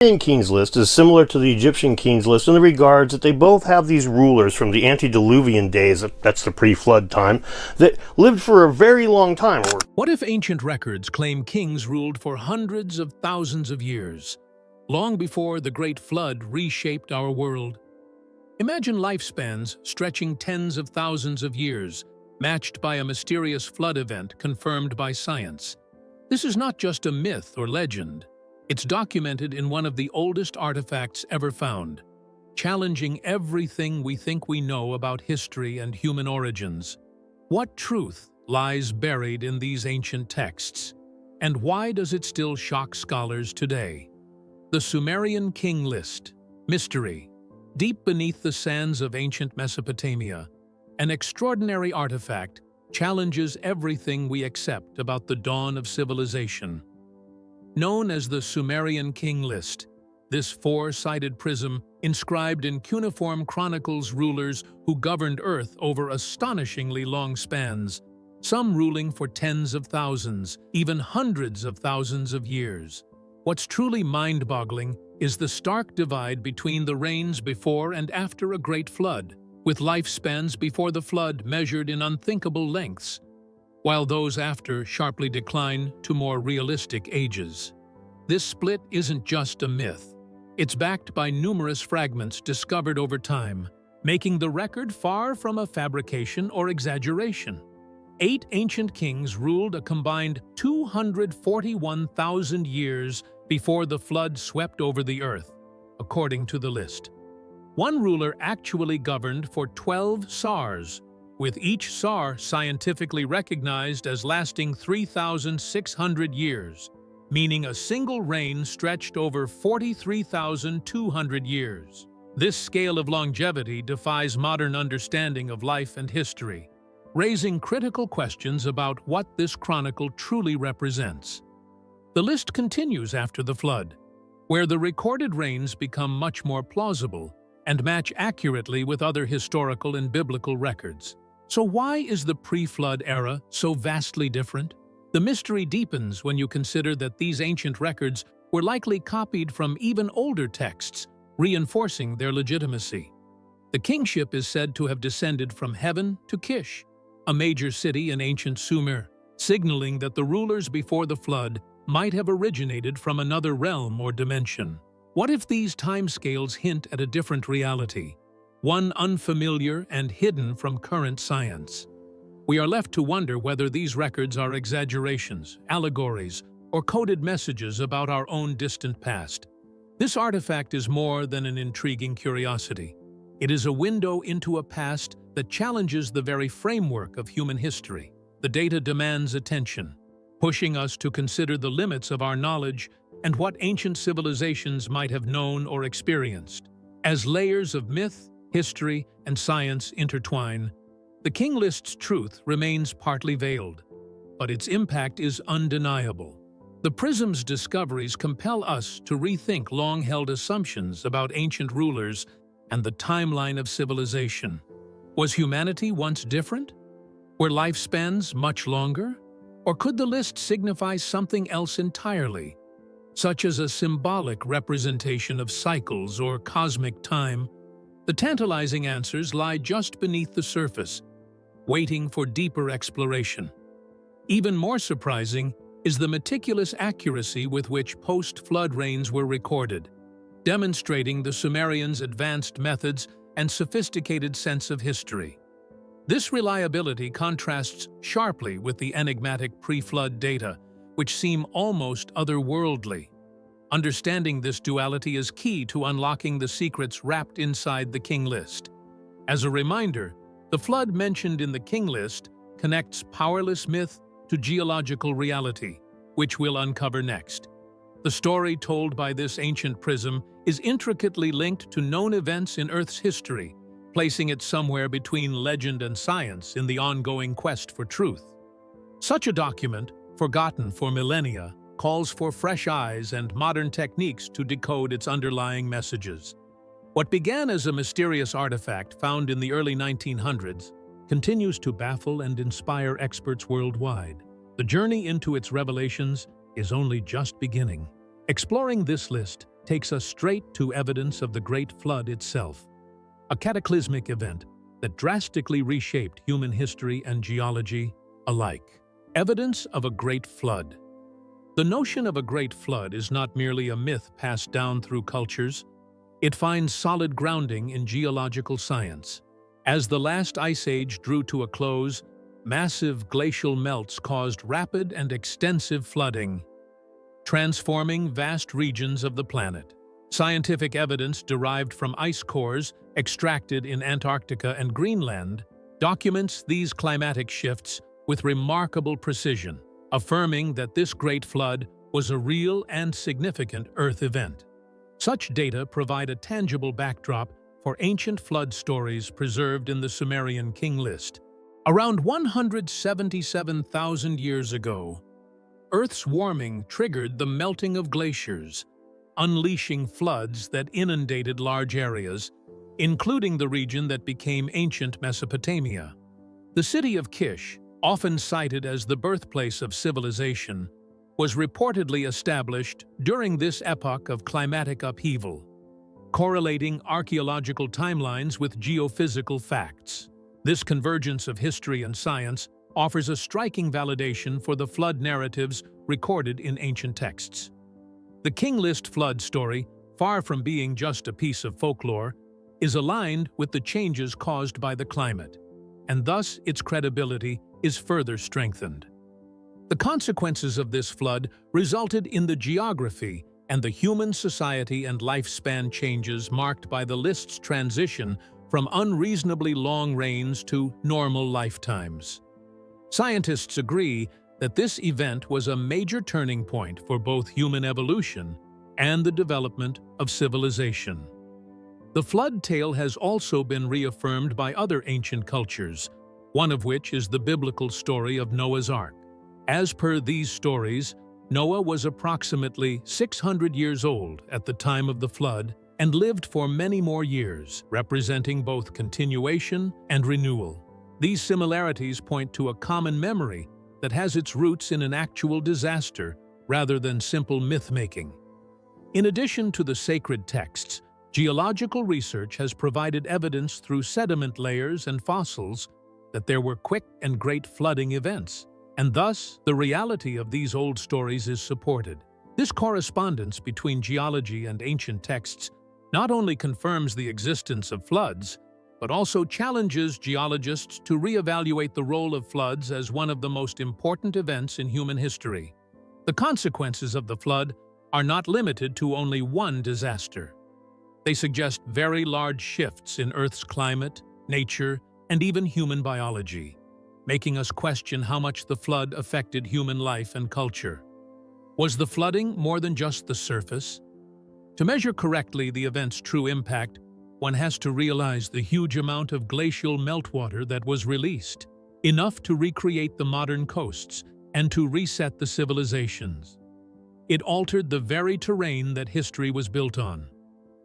Sumerian kings list is similar to the Egyptian kings list in the regards that they both have these rulers from the antediluvian days, that's the pre-flood time, that lived for a very long time. What if ancient records claim kings ruled for hundreds of thousands of years, long before the Great Flood reshaped our world? Imagine lifespans stretching tens of thousands of years, matched by a mysterious flood event confirmed by science. This is not just a myth or legend. It's documented in one of the oldest artifacts ever found, challenging everything we think we know about history and human origins. What truth lies buried in these ancient texts, and why does it still shock scholars today? The Sumerian King List, mystery. Deep beneath the sands of ancient Mesopotamia, an extraordinary artifact challenges everything we accept about the dawn of civilization. Known as the Sumerian King List, this four-sided prism inscribed in cuneiform chronicles rulers who governed Earth over astonishingly long spans, some ruling for tens of thousands, even hundreds of thousands of years. What's truly mind-boggling is the stark divide between the reigns before and after a great flood, with lifespans before the flood measured in unthinkable lengths, while those after sharply decline to more realistic ages. This split isn't just a myth. It's backed by numerous fragments discovered over time, making the record far from a fabrication or exaggeration. 8 ancient kings ruled a combined 241,000 years before the flood swept over the earth, according to the list. One ruler actually governed for 12 sars, with each sar scientifically recognized as lasting 3,600 years, meaning a single reign stretched over 43,200 years. This scale of longevity defies modern understanding of life and history, raising critical questions about what this chronicle truly represents. The list continues after the flood, where the recorded reigns become much more plausible and match accurately with other historical and biblical records. So why is the pre-flood era so vastly different? The mystery deepens when you consider that these ancient records were likely copied from even older texts, reinforcing their legitimacy. The kingship is said to have descended from heaven to Kish, a major city in ancient Sumer, signaling that the rulers before the flood might have originated from another realm or dimension. What if these timescales hint at a different reality, one unfamiliar and hidden from current science? We are left to wonder whether these records are exaggerations, allegories, or coded messages about our own distant past. This artifact is more than an intriguing curiosity. It is a window into a past that challenges the very framework of human history. The data demands attention, pushing us to consider the limits of our knowledge and what ancient civilizations might have known or experienced. As layers of myth, history, and science intertwine, the King List's truth remains partly veiled, but its impact is undeniable. The prism's discoveries compel us to rethink long-held assumptions about ancient rulers and the timeline of civilization. Was humanity once different? Were lifespans much longer? Or could the list signify something else entirely, such as a symbolic representation of cycles or cosmic time? The tantalizing answers lie just beneath the surface, waiting for deeper exploration. Even more surprising is the meticulous accuracy with which post-flood reigns were recorded, demonstrating the Sumerians' advanced methods and sophisticated sense of history. This reliability contrasts sharply with the enigmatic pre-flood data, which seem almost otherworldly. Understanding this duality is key to unlocking the secrets wrapped inside the King List. As a reminder, the flood mentioned in the King List connects powerless myth to geological reality, which we'll uncover next. The story told by this ancient prism is intricately linked to known events in Earth's history, placing it somewhere between legend and science in the ongoing quest for truth. Such a document, forgotten for millennia, calls for fresh eyes and modern techniques to decode its underlying messages. What began as a mysterious artifact found in the early 1900s continues to baffle and inspire experts worldwide. The journey into its revelations is only just beginning. Exploring this list takes us straight to evidence of the Great Flood itself, a cataclysmic event that drastically reshaped human history and geology alike. Evidence of a Great Flood. The notion of a Great Flood is not merely a myth passed down through cultures. It finds solid grounding in geological science. As the last ice age drew to a close, massive glacial melts caused rapid and extensive flooding, transforming vast regions of the planet. Scientific evidence derived from ice cores extracted in Antarctica and Greenland documents these climatic shifts with remarkable precision, affirming that this Great Flood was a real and significant Earth event. Such data provide a tangible backdrop for ancient flood stories preserved in the Sumerian king list. Around 177,000 years ago, Earth's warming triggered the melting of glaciers, unleashing floods that inundated large areas, including the region that became ancient Mesopotamia. The city of Kish, often cited as the birthplace of civilization, was reportedly established during this epoch of climatic upheaval, correlating archaeological timelines with geophysical facts. This convergence of history and science offers a striking validation for the flood narratives recorded in ancient texts. The King List flood story, far from being just a piece of folklore, is aligned with the changes caused by the climate, and thus its credibility is further strengthened. The consequences of this flood resulted in the geography and the human society and lifespan changes marked by the list's transition from unreasonably long rains to normal lifetimes. Scientists agree that this event was a major turning point for both human evolution and the development of civilization. The flood tale has also been reaffirmed by other ancient cultures, one of which is the biblical story of Noah's Ark. As per these stories, Noah was approximately 600 years old at the time of the flood and lived for many more years, representing both continuation and renewal. These similarities point to a common memory that has its roots in an actual disaster rather than simple myth-making. In addition to the sacred texts, geological research has provided evidence through sediment layers and fossils that there were quick and great flooding events, and thus the reality of these old stories is supported. This correspondence between geology and ancient texts not only confirms the existence of floods, but also challenges geologists to reevaluate the role of floods as one of the most important events in human history. The consequences of the flood are not limited to only one disaster. They suggest very large shifts in Earth's climate, nature, and even human biology, making us question how much the flood affected human life and culture. Was the flooding more than just the surface? To measure correctly the event's true impact, one has to realize the huge amount of glacial meltwater that was released, enough to recreate the modern coasts and to reset the civilizations. It altered the very terrain that history was built on.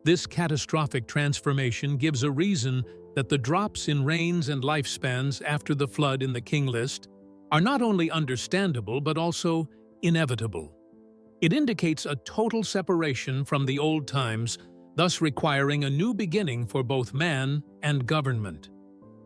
This catastrophic transformation gives a reason that the drops in rains and lifespans after the flood in the King List are not only understandable but also inevitable. It indicates a total separation from the old times, thus requiring a new beginning for both man and government.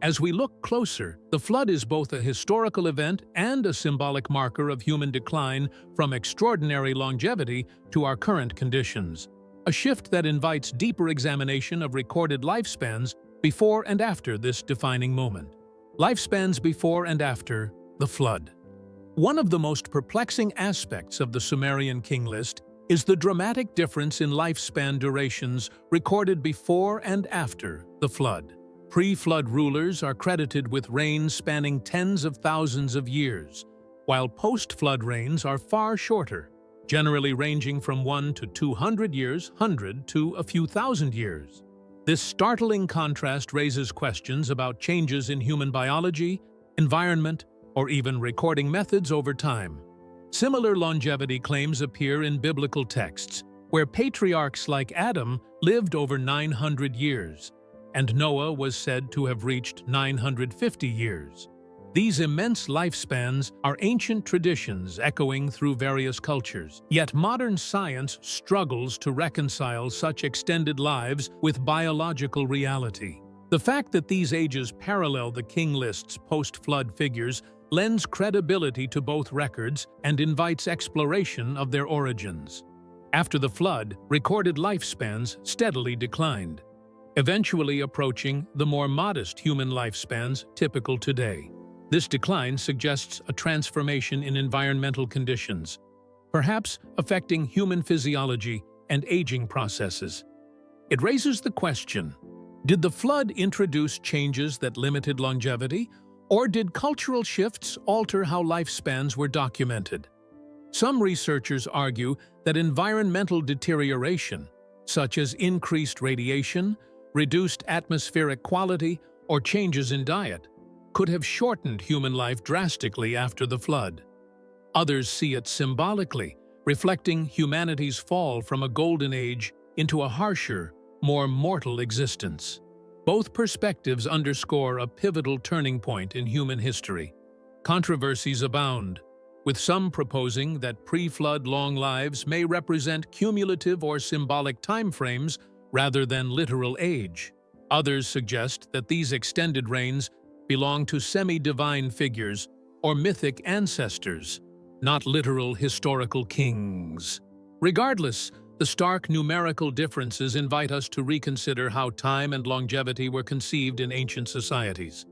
As we look closer, the flood is both a historical event and a symbolic marker of human decline from extraordinary longevity to our current conditions, a shift that invites deeper examination of recorded lifespans before and after this defining moment. Lifespans before and after the flood. One of the most perplexing aspects of the Sumerian king list is the dramatic difference in lifespan durations recorded before and after the flood. Pre-flood rulers are credited with reigns spanning tens of thousands of years, while post-flood reigns are far shorter, generally ranging from 1 to 200 years, 100 to a few thousand years. This startling contrast raises questions about changes in human biology, environment, or even recording methods over time. Similar longevity claims appear in biblical texts, where patriarchs like Adam lived over 900 years, and Noah was said to have reached 950 years. These immense lifespans are ancient traditions echoing through various cultures. Yet modern science struggles to reconcile such extended lives with biological reality. The fact that these ages parallel the king list's post-flood figures lends credibility to both records and invites exploration of their origins. After the flood, recorded lifespans steadily declined, eventually approaching the more modest human lifespans typical today. This decline suggests a transformation in environmental conditions, perhaps affecting human physiology and aging processes. It raises the question, did the flood introduce changes that limited longevity, or did cultural shifts alter how lifespans were documented? Some researchers argue that environmental deterioration, such as increased radiation, reduced atmospheric quality, or changes in diet, could have shortened human life drastically after the flood. Others see it symbolically, reflecting humanity's fall from a golden age into a harsher, more mortal existence. Both perspectives underscore a pivotal turning point in human history. Controversies abound, with some proposing that pre-flood long lives may represent cumulative or symbolic timeframes rather than literal age. Others suggest that these extended reigns belong to semi-divine figures or mythic ancestors, not literal historical kings. Regardless, the stark numerical differences invite us to reconsider how time and longevity were conceived in ancient societies.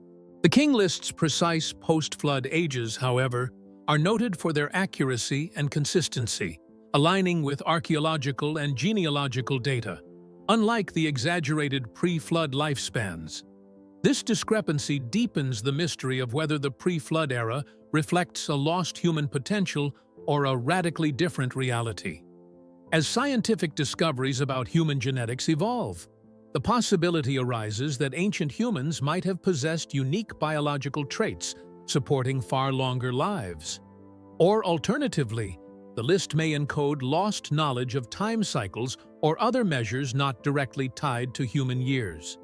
The king list's precise post-flood ages, however, are noted for their accuracy and consistency, aligning with archaeological and genealogical data, unlike the exaggerated pre-flood lifespans. This discrepancy deepens the mystery of whether the pre-flood era reflects a lost human potential or a radically different reality. As scientific discoveries about human genetics evolve, the possibility arises that ancient humans might have possessed unique biological traits supporting far longer lives. Or alternatively, the list may encode lost knowledge of time cycles or other measures not directly tied to human years.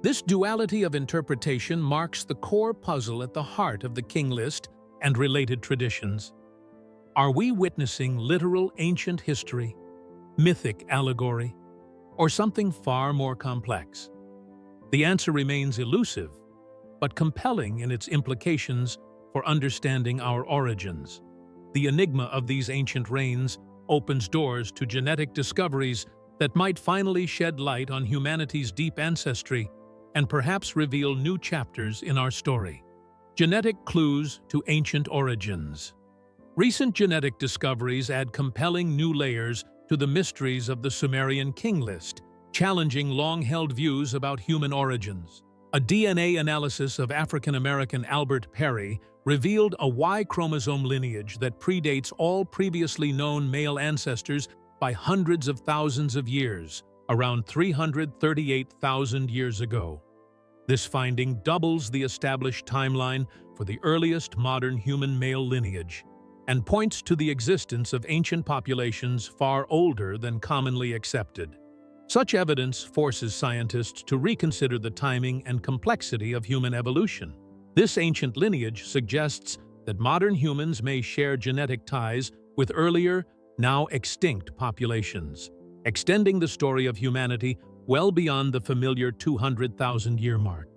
This duality of interpretation marks the core puzzle at the heart of the king list and related traditions. Are we witnessing literal ancient history, mythic allegory, or something far more complex? The answer remains elusive, but compelling in its implications for understanding our origins. The enigma of these ancient reigns opens doors to genetic discoveries that might finally shed light on humanity's deep ancestry and perhaps reveal new chapters in our story. Genetic clues to ancient origins. Recent genetic discoveries add compelling new layers to the mysteries of the Sumerian king list, challenging long-held views about human origins. A DNA analysis of African-American Albert Perry revealed a Y chromosome lineage that predates all previously known male ancestors by hundreds of thousands of years, around 338,000 years ago. This finding doubles the established timeline for the earliest modern human male lineage and points to the existence of ancient populations far older than commonly accepted. Such evidence forces scientists to reconsider the timing and complexity of human evolution. This ancient lineage suggests that modern humans may share genetic ties with earlier, now extinct populations, extending the story of humanity well beyond the familiar 200,000-year mark.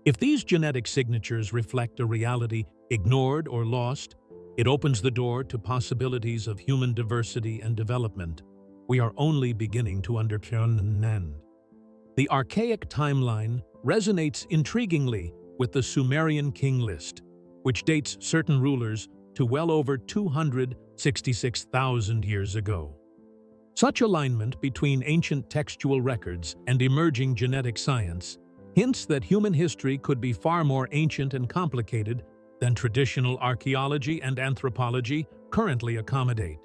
If these genetic signatures reflect a reality ignored or lost, it opens the door to possibilities of human diversity and development we are only beginning to understand. The archaic timeline resonates intriguingly with the Sumerian king list, which dates certain rulers to well over 266,000 years ago. Such alignment between ancient textual records and emerging genetic science hints that human history could be far more ancient and complicated than traditional archaeology and anthropology currently accommodate.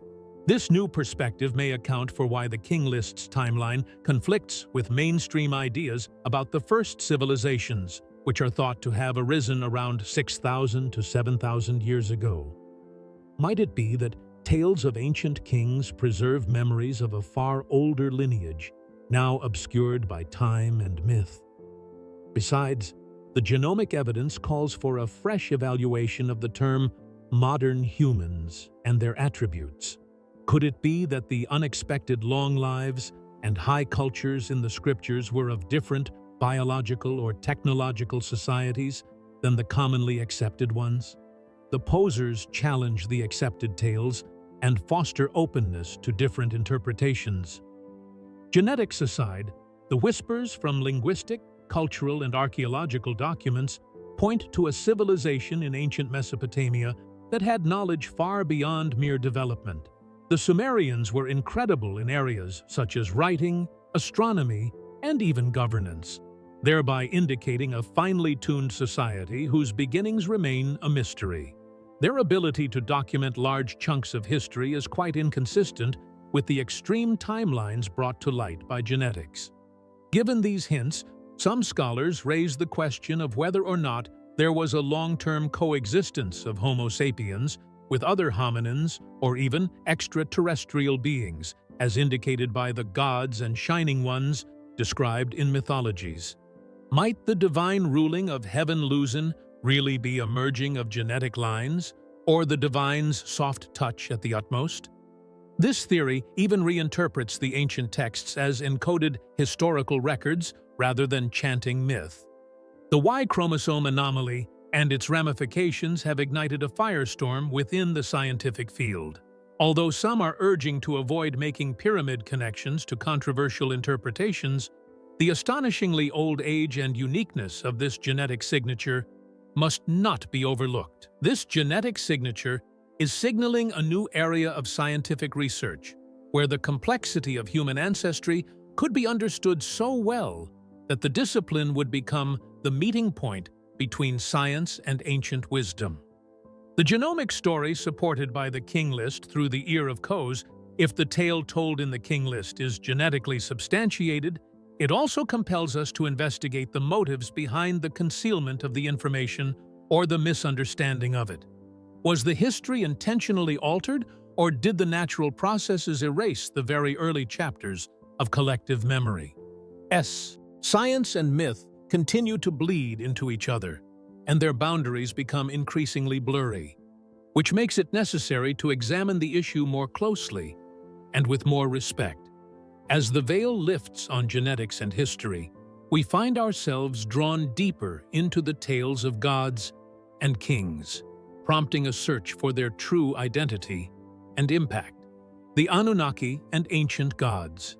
This new perspective may account for why the king list's timeline conflicts with mainstream ideas about the first civilizations, which are thought to have arisen around 6,000 to 7,000 years ago. Might it be that tales of ancient kings preserve memories of a far older lineage, now obscured by time and myth? Besides, the genomic evidence calls for a fresh evaluation of the term modern humans and their attributes. Could it be that the unexpected long lives and high cultures in the scriptures were of different biological or technological societies than the commonly accepted ones? The posers challenge the accepted tales and foster openness to different interpretations. Genetics aside, the whispers from linguistic, cultural, and archaeological documents point to a civilization in ancient Mesopotamia that had knowledge far beyond mere development. The Sumerians were incredible in areas such as writing, astronomy, and even governance, thereby indicating a finely tuned society whose beginnings remain a mystery. Their ability to document large chunks of history is quite inconsistent with the extreme timelines brought to light by genetics. Given these hints, some scholars raise the question of whether or not there was a long-term coexistence of Homo sapiens with other hominins or even extraterrestrial beings, as indicated by the gods and shining ones described in mythologies. Might the divine ruling of Heaven Luzin really be a merging of genetic lines, or the divine's soft touch at the utmost? This theory even reinterprets the ancient texts as encoded historical records rather than chanting myth. The Y chromosome anomaly and its ramifications have ignited a firestorm within the scientific field. Although some are urging to avoid making pyramid connections to controversial interpretations, the astonishingly old age and uniqueness of this genetic signature must not be overlooked. This genetic signature is signaling a new area of scientific research, where the complexity of human ancestry could be understood so well that the discipline would become the meeting point between science and ancient wisdom. The genomic story supported by the King List through the ear of Kho's, if the tale told in the King List is genetically substantiated, it also compels us to investigate the motives behind the concealment of the information or the misunderstanding of it. Was the history intentionally altered, or did the natural processes erase the very early chapters of collective memory? Science and myth continue to bleed into each other, and their boundaries become increasingly blurry, which makes it necessary to examine the issue more closely and with more respect. As the veil lifts on genetics and history, we find ourselves drawn deeper into the tales of gods and kings, prompting a search for their true identity and impact. The Anunnaki and ancient gods.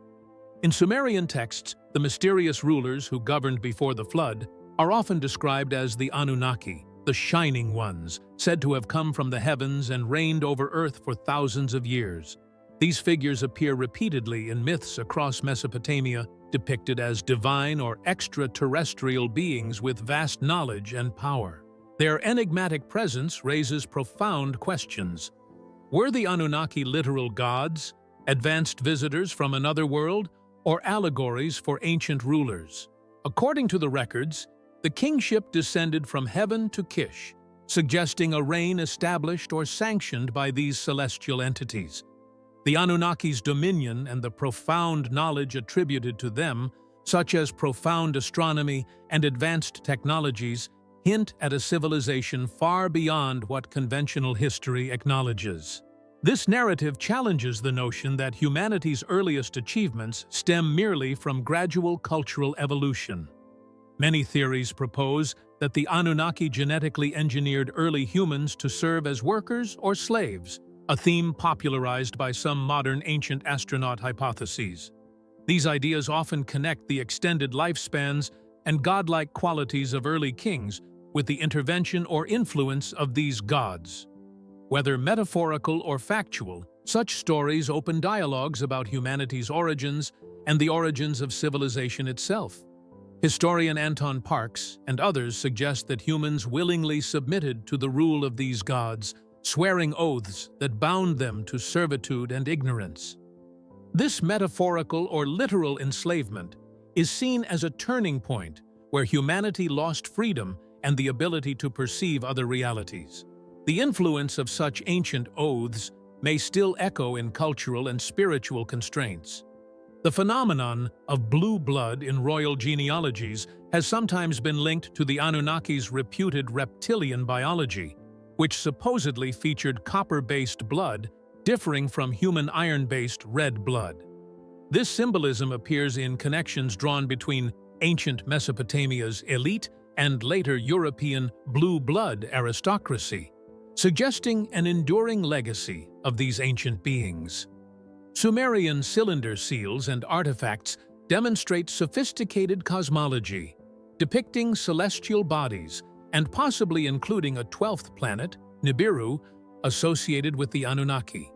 In Sumerian texts, the mysterious rulers who governed before the flood are often described as the Anunnaki, the shining ones, said to have come from the heavens and reigned over Earth for thousands of years. These figures appear repeatedly in myths across Mesopotamia, depicted as divine or extraterrestrial beings with vast knowledge and power. Their enigmatic presence raises profound questions. Were the Anunnaki literal gods, advanced visitors from another world, or allegories for ancient rulers? According to the records, the kingship descended from heaven to Kish, suggesting a reign established or sanctioned by these celestial entities. The Anunnaki's dominion and the profound knowledge attributed to them, such as profound astronomy and advanced technologies, hint at a civilization far beyond what conventional history acknowledges. This narrative challenges the notion that humanity's earliest achievements stem merely from gradual cultural evolution. Many theories propose that the Anunnaki genetically engineered early humans to serve as workers or slaves, a theme popularized by some modern ancient astronaut hypotheses. These ideas often connect the extended lifespans and godlike qualities of early kings with the intervention or influence of these gods. Whether metaphorical or factual, such stories open dialogues about humanity's origins and the origins of civilization itself. Historian Anton Parks and others suggest that humans willingly submitted to the rule of these gods, swearing oaths that bound them to servitude and ignorance. This metaphorical or literal enslavement is seen as a turning point where humanity lost freedom and the ability to perceive other realities. The influence of such ancient oaths may still echo in cultural and spiritual constraints. The phenomenon of blue blood in royal genealogies has sometimes been linked to the Anunnaki's reputed reptilian biology, which supposedly featured copper-based blood differing from human iron-based red blood. This symbolism appears in connections drawn between ancient Mesopotamia's elite and later European blue blood aristocracy, suggesting an enduring legacy of these ancient beings. Sumerian cylinder seals and artifacts demonstrate sophisticated cosmology, depicting celestial bodies and possibly including a 12th planet, Nibiru, associated with the Anunnaki.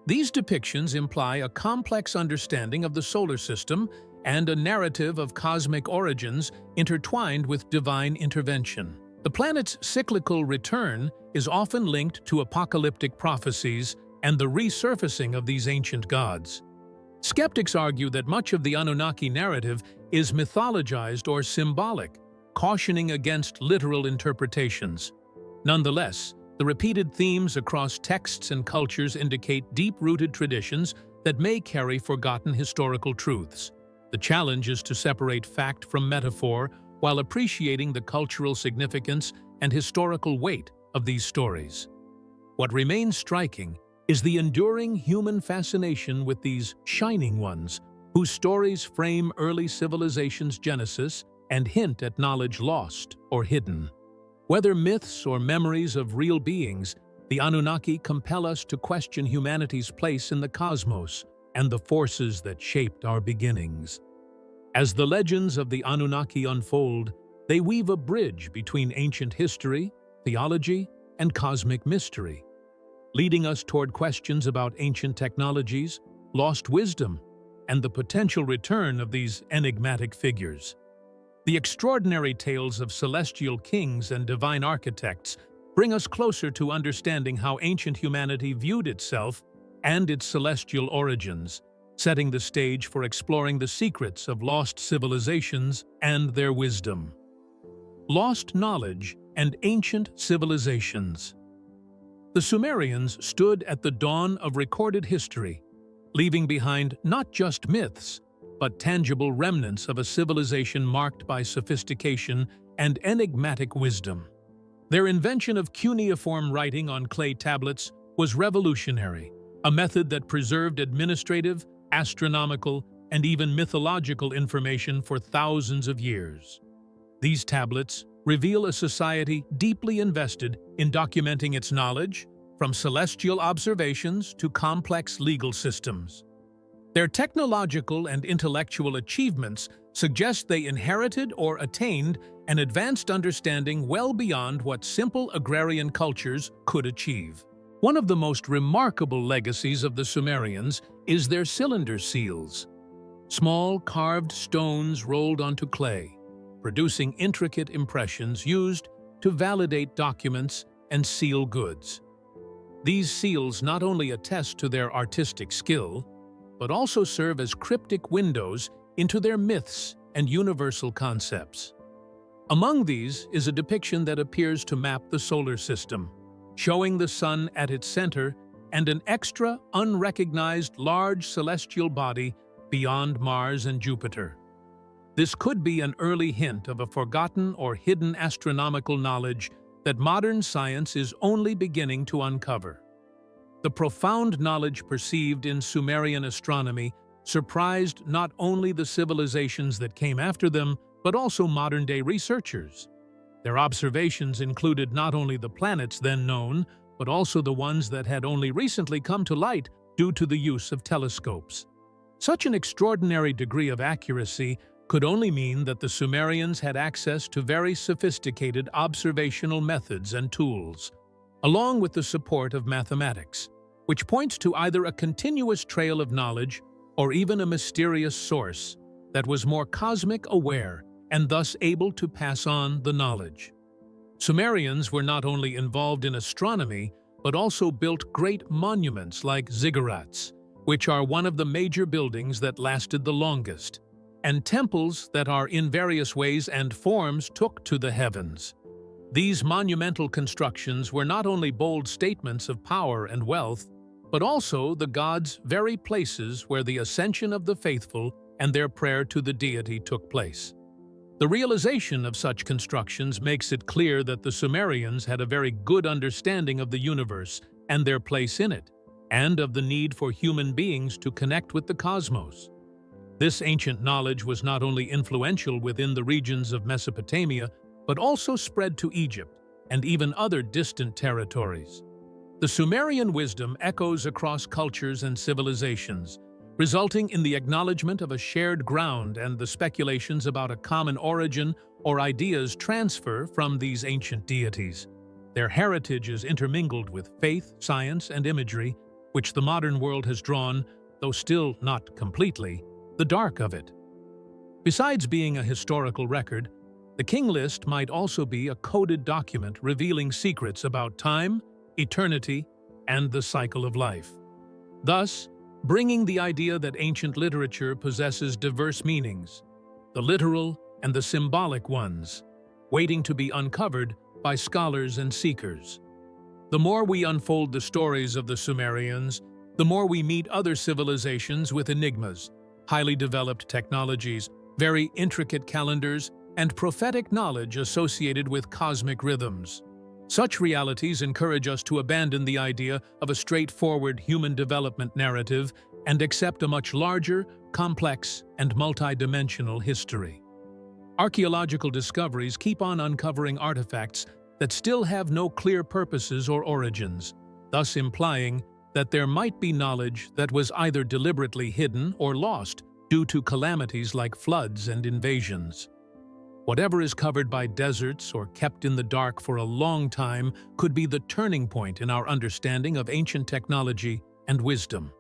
These depictions imply a complex understanding of the solar system and a narrative of cosmic origins intertwined with divine intervention. The planet's cyclical return is often linked to apocalyptic prophecies and the resurfacing of these ancient gods. Skeptics argue that much of the Anunnaki narrative is mythologized or symbolic, cautioning against literal interpretations. Nonetheless, the repeated themes across texts and cultures indicate deep-rooted traditions that may carry forgotten historical truths. The challenge is to separate fact from metaphor while appreciating the cultural significance and historical weight of these stories. What remains striking is the enduring human fascination with these shining ones, whose stories frame early civilization's genesis and hint at knowledge lost or hidden. Whether myths or memories of real beings, the Anunnaki compel us to question humanity's place in the cosmos and the forces that shaped our beginnings. As the legends of the Anunnaki unfold, they weave a bridge between ancient history, theology, and cosmic mystery, leading us toward questions about ancient technologies, lost wisdom, and the potential return of these enigmatic figures. The extraordinary tales of celestial kings and divine architects bring us closer to understanding how ancient humanity viewed itself and its celestial origins, setting the stage for exploring the secrets of lost civilizations and their wisdom. Lost knowledge and ancient civilizations. The Sumerians stood at the dawn of recorded history, leaving behind not just myths, but tangible remnants of a civilization marked by sophistication and enigmatic wisdom. Their invention of cuneiform writing on clay tablets was revolutionary, a method that preserved administrative, astronomical, and even mythological information for thousands of years. These tablets reveal a society deeply invested in documenting its knowledge, from celestial observations to complex legal systems. Their technological and intellectual achievements suggest they inherited or attained an advanced understanding well beyond what simple agrarian cultures could achieve. One of the most remarkable legacies of the Sumerians is their cylinder seals, small carved stones rolled onto clay, producing intricate impressions used to validate documents and seal goods. These seals not only attest to their artistic skill, but also serve as cryptic windows into their myths and universal concepts. Among these is a depiction that appears to map the solar system, showing the sun at its center and an extra, unrecognized large celestial body beyond Mars and Jupiter. This could be an early hint of a forgotten or hidden astronomical knowledge that modern science is only beginning to uncover. The profound knowledge perceived in Sumerian astronomy surprised not only the civilizations that came after them, but also modern-day researchers. Their observations included not only the planets then known, but also the ones that had only recently come to light due to the use of telescopes. Such an extraordinary degree of accuracy could only mean that the Sumerians had access to very sophisticated observational methods and tools, along with the support of mathematics, which points to either a continuous trail of knowledge or even a mysterious source that was more cosmic aware and thus able to pass on the knowledge. Sumerians were not only involved in astronomy, but also built great monuments like ziggurats, which are one of the major buildings that lasted the longest, and temples that are in various ways and forms took to the heavens. These monumental constructions were not only bold statements of power and wealth, but also the gods' very places where the ascension of the faithful and their prayer to the deity took place. The realization of such constructions makes it clear that the Sumerians had a very good understanding of the universe and their place in it, and of the need for human beings to connect with the cosmos. This ancient knowledge was not only influential within the regions of Mesopotamia, but also spread to Egypt and even other distant territories. The Sumerian wisdom echoes across cultures and civilizations, resulting in the acknowledgement of a shared ground and the speculations about a common origin or ideas transfer from these ancient deities. Their heritage is intermingled with faith, science, and imagery, which the modern world has drawn, though still not completely, the dark of it. Besides being a historical record, the King List might also be a coded document revealing secrets about time, eternity, and the cycle of life. Thus, bringing the idea that ancient literature possesses diverse meanings, the literal and the symbolic ones, waiting to be uncovered by scholars and seekers. The more we unfold the stories of the Sumerians, the more we meet other civilizations with enigmas, highly developed technologies, very intricate calendars, and prophetic knowledge associated with cosmic rhythms. Such realities encourage us to abandon the idea of a straightforward human development narrative and accept a much larger, complex, and multidimensional history. Archaeological discoveries keep on uncovering artifacts that still have no clear purposes or origins, thus implying that there might be knowledge that was either deliberately hidden or lost due to calamities like floods and invasions. Whatever is covered by deserts or kept in the dark for a long time could be the turning point in our understanding of ancient technology and wisdom.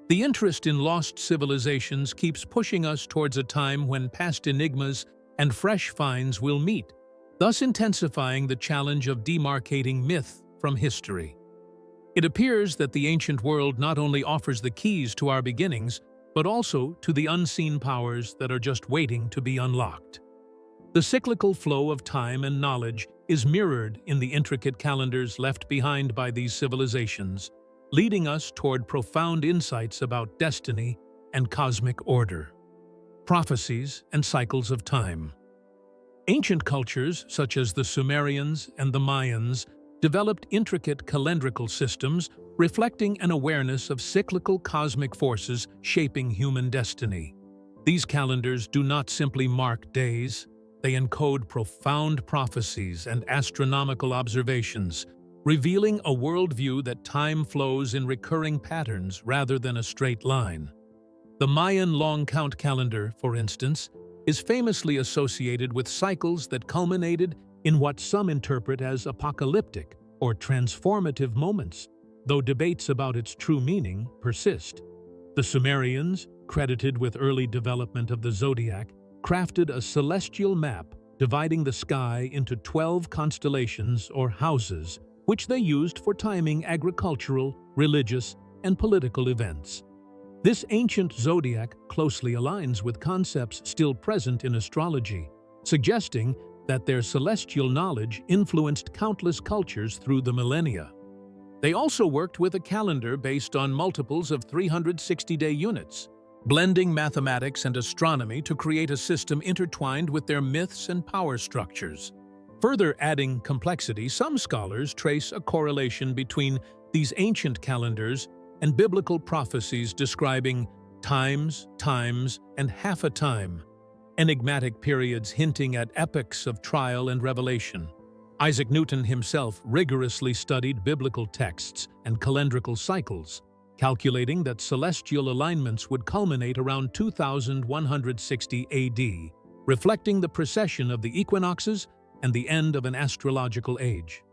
The interest in lost civilizations keeps pushing us towards a time when past enigmas and fresh finds will meet, thus intensifying the challenge of demarcating myth from history. It appears that the ancient world not only offers the keys to our beginnings, but also to the unseen powers that are just waiting to be unlocked. The cyclical flow of time and knowledge is mirrored in the intricate calendars left behind by these civilizations, leading us toward profound insights about destiny and cosmic order. Prophecies and cycles of time. Ancient cultures, such as the Sumerians and the Mayans, developed intricate calendrical systems reflecting an awareness of cyclical cosmic forces shaping human destiny. These calendars do not simply mark days, they encode profound prophecies and astronomical observations, revealing a worldview that time flows in recurring patterns rather than a straight line. The Mayan long count calendar, for instance, is famously associated with cycles that culminated in what some interpret as apocalyptic or transformative moments, though debates about its true meaning persist. The Sumerians, credited with early development of the zodiac, crafted a celestial map dividing the sky into 12 constellations or houses, which they used for timing agricultural, religious, and political events. This ancient zodiac closely aligns with concepts still present in astrology, suggesting that their celestial knowledge influenced countless cultures through the millennia. They also worked with a calendar based on multiples of 360-day units, blending mathematics and astronomy to create a system intertwined with their myths and power structures. Further adding complexity, some scholars trace a correlation between these ancient calendars and biblical prophecies describing times, and half a time, enigmatic periods hinting at epochs of trial and revelation. Isaac Newton himself rigorously studied biblical texts and calendrical cycles, calculating that celestial alignments would culminate around 2160 AD, reflecting the precession of the equinoxes and the end of an astrological age.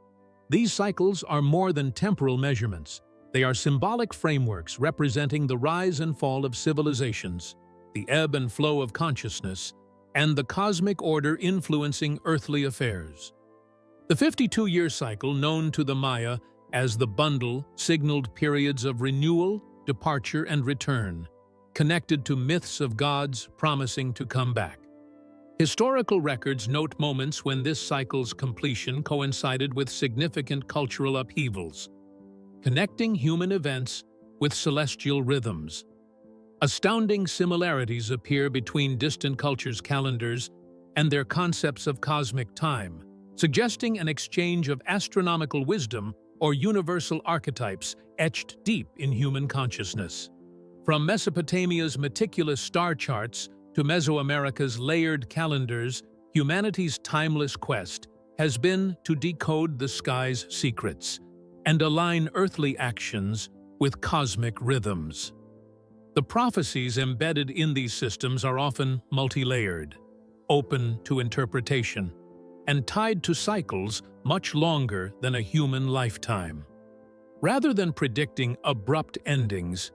These cycles are more than temporal measurements. They are symbolic frameworks representing the rise and fall of civilizations, the ebb and flow of consciousness, and the cosmic order influencing earthly affairs. The 52-year cycle, known to the Maya as the bundle, signaled periods of renewal, departure, and return, connected to myths of gods promising to come back. Historical records note moments when this cycle's completion coincided with significant cultural upheavals. connecting human events with celestial rhythms. Astounding similarities appear between distant cultures' calendars and their concepts of cosmic time, suggesting an exchange of astronomical wisdom or universal archetypes etched deep in human consciousness. From Mesopotamia's meticulous star charts to Mesoamerica's layered calendars, humanity's timeless quest has been to decode the sky's secrets and align earthly actions with cosmic rhythms. The prophecies embedded in these systems are often multi-layered, open to interpretation, and tied to cycles much longer than a human lifetime. Rather than predicting abrupt endings,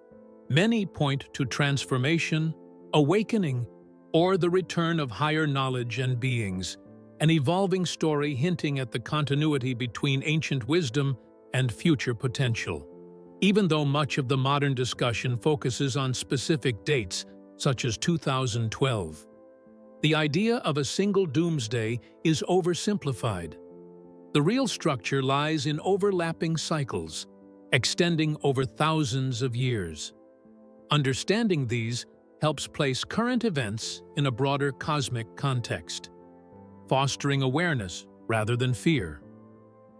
many point to transformation, awakening, or the return of higher knowledge and beings, an evolving story hinting at the continuity between ancient wisdom and future potential. Even though much of the modern discussion focuses on specific dates, such as 2012, the idea of a single doomsday is oversimplified. The real structure lies in overlapping cycles, extending over thousands of years. Understanding these helps place current events in a broader cosmic context, fostering awareness rather than fear.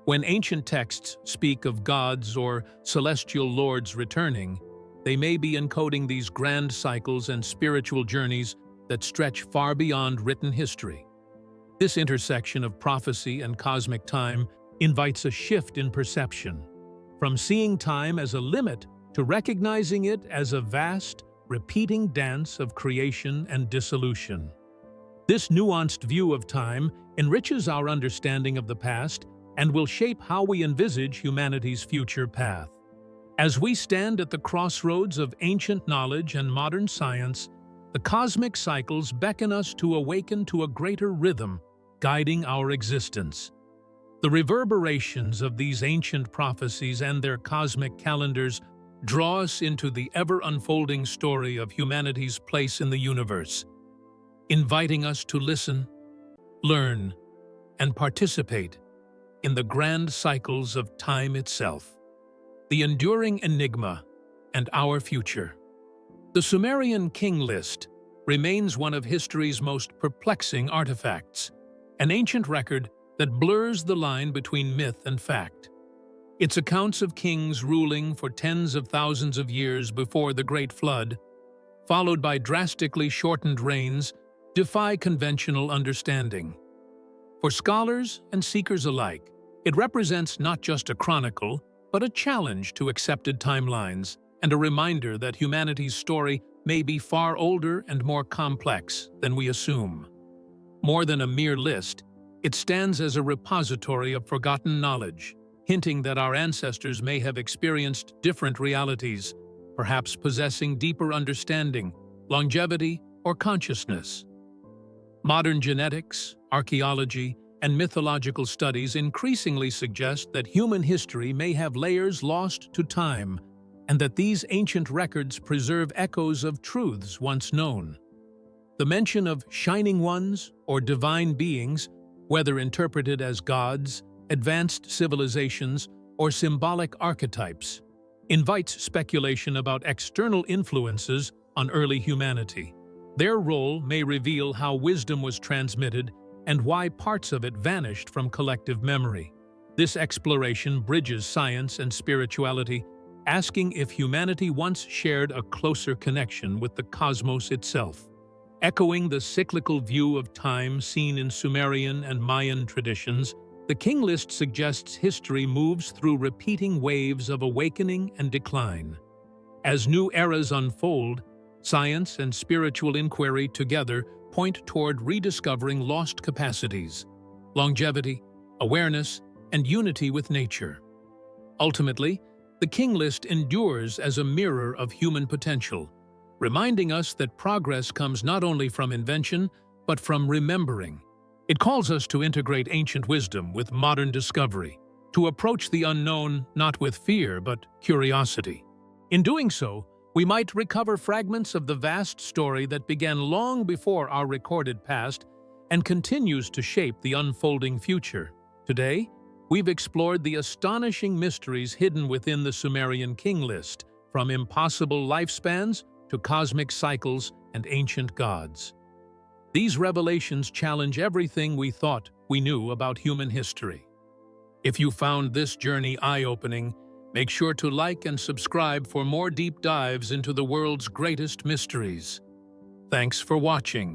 When ancient texts speak of gods or celestial lords returning, they may be encoding these grand cycles and spiritual journeys that stretch far beyond written history. This intersection of prophecy and cosmic time invites a shift in perception, from seeing time as a limit to recognizing it as a vast, repeating dance of creation and dissolution. This nuanced view of time enriches our understanding of the past and will shape how we envisage humanity's future path. As we stand at the crossroads of ancient knowledge and modern science, the cosmic cycles beckon us to awaken to a greater rhythm guiding our existence. The reverberations of these ancient prophecies and their cosmic calendars draw us into the ever-unfolding story of humanity's place in the universe, inviting us to listen, learn, and participate in the grand cycles of time itself, the enduring enigma, and our future. The Sumerian king list remains one of history's most perplexing artifacts, an ancient record that blurs the line between myth and fact. Its accounts of kings ruling for tens of thousands of years before the Great Flood, followed by drastically shortened reigns, defy conventional understanding. For scholars and seekers alike, it represents not just a chronicle, but a challenge to accepted timelines and a reminder that humanity's story may be far older and more complex than we assume. More than a mere list, it stands as a repository of forgotten knowledge, hinting that our ancestors may have experienced different realities, perhaps possessing deeper understanding, longevity, or consciousness. Modern genetics, archaeology, and mythological studies increasingly suggest that human history may have layers lost to time, and that these ancient records preserve echoes of truths once known. The mention of shining ones or divine beings, whether interpreted as gods, advanced civilizations, or symbolic archetypes, invites speculation about external influences on early humanity. Their role may reveal how wisdom was transmitted and why parts of it vanished from collective memory. This exploration bridges science and spirituality, asking if humanity once shared a closer connection with the cosmos itself. Echoing the cyclical view of time seen in Sumerian and Mayan traditions, the king list suggests history moves through repeating waves of awakening and decline. As new eras unfold, science and spiritual inquiry together point toward rediscovering lost capacities, longevity, awareness, and unity with nature. Ultimately, the king list endures as a mirror of human potential, reminding us that progress comes not only from invention, but from remembering. It calls us to integrate ancient wisdom with modern discovery, to approach the unknown not with fear, but curiosity. In doing so, we might recover fragments of the vast story that began long before our recorded past and continues to shape the unfolding future. Today, we've explored the astonishing mysteries hidden within the Sumerian king list, from impossible lifespans to cosmic cycles and ancient gods. These revelations challenge everything we thought we knew about human history. If you found this journey eye-opening, make sure to like and subscribe for more deep dives into the world's greatest mysteries. Thanks for watching.